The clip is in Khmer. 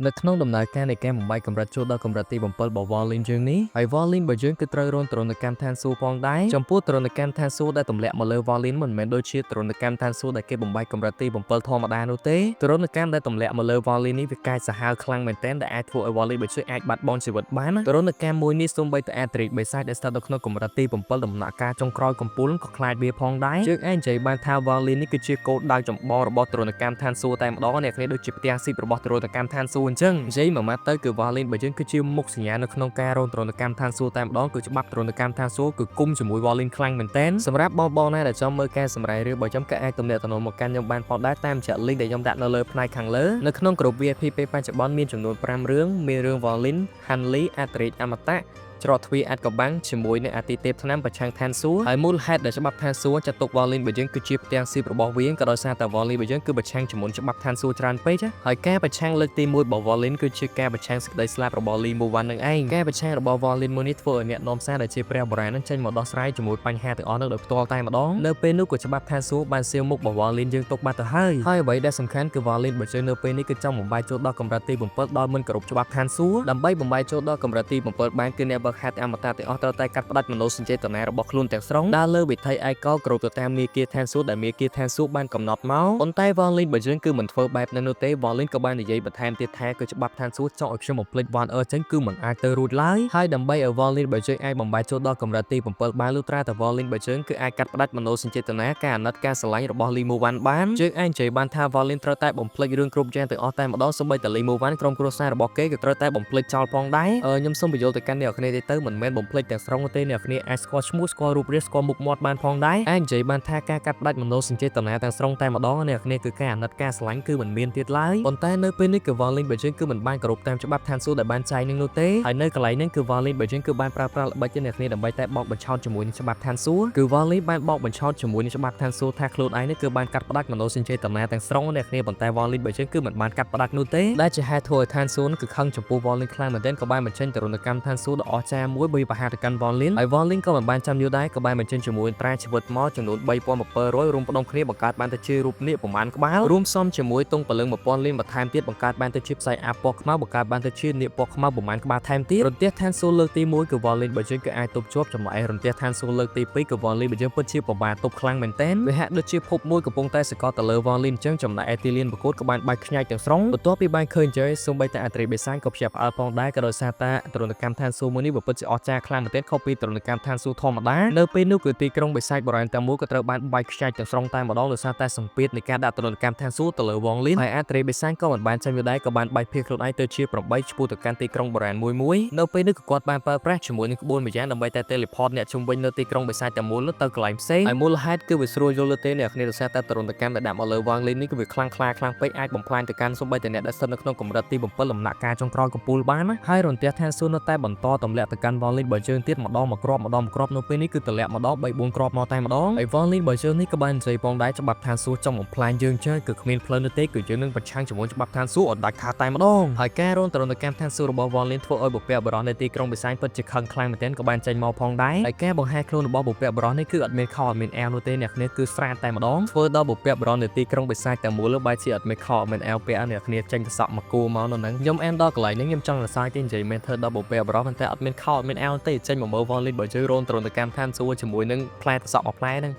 នៅក្នុងដំណើរការនៃការបំបែកកម្រិតចូលដល់កម្រិតទី7របស់ Volin យើងនេះហើយ Volin របស់យើងគឺត្រូវរងទរណកម្មឋានសួគ៌ផងដែរចំពោះទរណកម្មឋានសួគ៌ដែលទម្លាក់មកលើ Volin មិនមែនដូចជាទរណកម្មឋានសួគ៌ដែលគេបំបែកកម្រិតទី7ធម្មតានោះទេទរណកម្មដែលទម្លាក់មកលើ Volin នេះវាកាចសាហាវខ្លាំងមែនទែនដែលអាចធ្វើឲ្យ Volin របស់យើងអាចបាត់បង់ជីវិតបានទរណកម្មមួយនេះសូម្បីតែអាត្រីបេសាចដែលស្ថិតនៅក្នុងកម្រិតទី7ដំណាក់កាលចុងក្រោយកំពូលក៏ខ្លាចវាផងដែរយើងអាចនិយាយបានថា Volin នេះគឺជាគោលដៅចម្បងរបស់ទរណកម្មឋានសួគ៌តែម្ដងអ្នកគ្នាដូចជាផ្ទាំងស៊ីបរបស់ទរណកម្មឋានសួគ៌អញ្ចឹងនិយាយមកទៅគឺ Volin របស់យើងគឺជាមុខសញ្ញានៅក្នុងការរងទរណកម្មឋានសួគ៌តែម្ដងគឺច្បាប់ទរណកម្មឋានសួគ៌គឺគុំជាមួយ Volin ខ្លាំងមែនទែនសម្រាប់បងណាដែលចង់មើលការសម្ដែងរឿងរបស់ខ្ញុំក៏អាចទំនាក់ទំនងមកកាន់ខ្ញុំបានផងដែរតាមរយៈ link ដែលខ្ញុំដាក់នៅលើផ្នែកខាងលើនៅក្នុង group VIP ពេលបច្ចុប្បន្នមានចំនួន5រឿងមានរឿង Volin Hanli អត្រេតអមតៈច្រកទ្វារអាត់កបាំងជាមួយនឹងអាទិទេពថ្នាំប្រឆាំងឋានសួគ៌ហើយមូលហេតុដែលច្បាប់ឋានសួគ៌ចាត់ទុក Volin របស់យើងគឺជាផ្ទាំងស៊ីបរបស់វាក៏ដោយសារតែ Volin របស់យើងគឺប្រឆាំងជាមួយច្បាប់ឋានសួគ៌ច្រើនពេកហើយការប្រឆាំងលើកទី1របស់ Volin គឺជាការប្រឆាំងសេចក្តីស្លាប់របស់ Lee Muwan នឹងឯងការប្រឆាំងរបស់ Volin មួយនេះធ្វើឲ្យអ្នកនាំសារដែលជាព្រះបុរាណនឹងចេញមកដោះស្រាយជាមួយបញ្ហាទាំងអស់នោះដោយផ្ទាល់តែម្ដងនៅពេលនោះក៏ច្បាប់ឋានសួគ៌បានសៀវមុខរបស់ Volin យើងទុកបាត់ទៅហើយអ្វីដែលសំខាន់គឺ Volin របស់យើងនៅពេលនេះគឺចង់បំបែកចូលដល់កម្រិតទី7ដោយមិនគោរពច្បាប់ឋានសួគ៌ដើម្បីបំបែកចូលដល់កម្រិតទី7បានគឺអ្នកបើកហេតុអមតៈទាំងអស់ត្រូវតែកាត់ផ្តាច់មនោសញ្ចេតនារបស់ខ្លួនទាំងស្រុងដើរលើវិថីឯកោគ្រប់ទៅតាមមាគ៌ាឋានសួគ៌ដែលមាគ៌ាឋានសួគ៌បានកំណត់មកប៉ុន្តែ Volin របស់យើងគឺមិនធ្វើបែបนั้นនោះទេ Volin ក៏បាននិយាយបន្ថែមទៀតថាគឺច្បាប់ឋានសួគ៌ចង់ឲ្យខ្ញុំបំភ្លេច One Earth ចឹងគឺមិនអាចទៅរួចឡើយហើយដើម្បីឲ្យ Volin របស់យើងអាចបំបែកចូលដល់កម្រិតទី7បានលុះត្រាតែ Volin របស់យើងគឺអាចកាត់ផ្តាច់មនោសញ្ចេតនាការអាណិតការស្រឡាញ់របស់ Lee Muwan បានយើងអាចនិយាយបានថា Volin ត្រូវតែបំភ្លេចរឿងគ្រប់យ៉ាងទាំងអស់តែម្ដងសូម្បីតែ Lee Muwan ក្រុមគ្រួសាររបស់គេក៏ត្រូវតែបំភ្លេចចោលផងដែរខ្ញុំសូមបញ្យល់ទៅកាន់អ្នកនរគ្នាទៅមិនមែនបំភ្លេចទាំងស្រុងទេអ្នកនរគ្នាអាចស្គាល់ឈ្មោះស្គាល់រូបរាងស្គាល់មុខមាត់បានផងដែរអាចនិយាយបានថាការកាត់ផ្តាច់មនោសញ្ចេតនាទាំងស្រុងតែម្ដងអ្នកនរគ្នាគឺការអាណិតការស្រឡាញ់គឺមិនមានទៀតឡើយប៉ុន្តែនៅពេលនេះគឺ Volin របស់យើងគឺមិនបានគោរពតាមច្បាប់ឋានសួគ៌ដែលបានចែងនឹងនោះទេហើយនៅកន្លែងនេះគឺ Volin របស់យើងគឺបានប្រើប្រាស់ល្បិចអ្នកនរគ្នាដើម្បីតែបោកបញ្ឆោតជាមួយនឹងច្បាប់ឋានសួគ៌គឺ Volin បានបោកបញ្ឆោតជាមួយនឹងច្បាប់ឋានសួគ៌ថាខ្លួនឯងនេះគឺបានកាត់ផ្តាច់មនោសញ្ចេតនាទាំងស្រុងអ្នកនរគ្នាប៉ុន្តែ Volin របស់យើងគឺមិនបានកាត់ផ្តាច់នោះទេដែលជាហេតុធ្វើឲ្យឋានសួគ៌គឺខឹងចំពោះ Volin ខ្លាំងមែនទែនក៏បានបញ្ចេញទរណកម្មឋានសួគ៌ដ៏អស្ចារ្យមួយបីប្រហារទៅកាន់ Volin ហើយ Volin ក៏មិនបានចាំយូរដែរក៏បានបញ្ចេញជាមួយត្រាជីវិតមកចំនួន3700រួមផ្ដុំគ្នាបង្កើតបានទៅជារូបនាគប្រមាណក្បាលរួមផ្សំជាមួយទង់ពលឹង1000លានបន្ថែមទៀតបង្កើតបានទៅជាផ្សែងអាបពណ៌ខ្មៅបង្កើតបានទៅជានាគពណ៌ខ្មៅប្រមាណក្បាលថែមទៀតរន្ទះឋានសួគ៌លើកទី1គឺ Volin របស់យើងគឺអាចទប់ជាប់ចំណែករន្ទះឋានសួគ៌លើកទី2គឺ Volin របស់យើងពិតជាប្រមាថទប់ខ្លាំងមែនទែនវាហាក់ដូចជាភពមួយកំពុងតែសកត់ទៅលើ Volin អញ្ចឹងចំណែកឯទីលានប្រកួតក៏បានបែកខ្ញែកទាំងស្រុងបន្ទាប់ពីបានឃើញជ័យសូម្បីតែអាត្រីបេសាញក៏ភ្ញាក់ផ្អើលផងដែរក៏ដោយសារតែទរណកម្មឋានសួគ៌មួយនេះពិតជាអស្ចារ្យខ្លាំងមែនទែនខុសពីទរណកម្មឋានសួគ៌ធម្មតានៅពេលនោះគឺទីក្រុងបេសាចបុរាណទាំងមូលក៏ត្រូវបានបែកខ្ចាយទាំងស្រុងតែម្ដងដោយសារតែសម្ពាធនៃការដាក់ទណ្ឌកម្មឋានសួគ៌ទៅលើ Volin ហើយអាត្រីបេសាញក៏មិនបានចាំយូរដែរក៏បានបែកភៀសខ្លួនឯងទៅជា8ឆ្ពោះទៅកាន់ទីក្រុងបុរាណមួយនៅពេលនេះក៏គាត់បានប្រើប្រាស់ជាមួយនឹងក្បួនម្យ៉ាងដើម្បីតែ teleport អ្នកជុំវិញនៅទីក្រុងបេសាចទាំងមូលទៅកន្លែងផ្សេងហើយមូលហេតុគឺវាស្រួលយល់ទេអ្នកគ្នាដោយសារតែទណ្ឌកម្មដែលដាក់មកលើ Volin នេះគឺវាខ្លាំងខ្លាំងពេកអាចបំផ្លាញទៅកាន់សូម្បីតែអ្នកដែលស្ថិតនៅក្នុងកម្រិតទី7ដំណាក់កាលចុងក្រោយកំពូលបានហើយរន្ទះឋានសួគ៌នៅតែបន្តទម្លាក់ទៅកាន់ Volin បើជើងទៀតម្ដងមួយគ្រាប់នៅពេលនេះគឺទម្លាក់ម្ដង3-4គ្រាប់មកតែម្ដងហើយ Volin បើជើងនេះក៏បាននិយាយផងដែរច្បាប់ឋានសួគ៌ចង់បំផ្លាញយើងចឹងគឺគ្មានផ្លូវនោះទេគឺយើងនឹងប្រឆាំងជាមួយច្បាប់ឋានសួគ៌ឲ្យដាច់ខាតតែម្ដងហើយការរងទរណកម្មឋានសួគ៌របស់ Volin ធ្វើឲ្យបុព្វបុរសនៅទីក្រុងបិសាចពិតជាខឹងខ្លាំងមែនទែនក៏បានចេញមកផងដែរហើយការបង្ហាញខ្លួនរបស់បុព្វបុរសនេះគឺអត់មានខអត់មានអែលនោះទេអ្នកគ្នាគឺស្រាតតែម្ដងធ្វើដល់បុព្វបុរសនៅទីក្រុងបិសាចតែមូលបែរជាអត់មានខអត់មានអែលពាក់អ្នកគ្នាចេញកសក់មកគូមកនៅហ្នឹងខ្ញុំអានដល់កន្លែងនេះខ្ញុំចង់សរសើរទេនិយាយមែនធ្វើដល់បុព្វបុរសប៉ុន្តែអត់មានខអត់មានអែលទេចេញមកមើល Volin បើជើងរងទរណកម្មឋានសួគ៌ជាមួយនឹងផ្លែតសក់មួយផ្លែហ្នឹង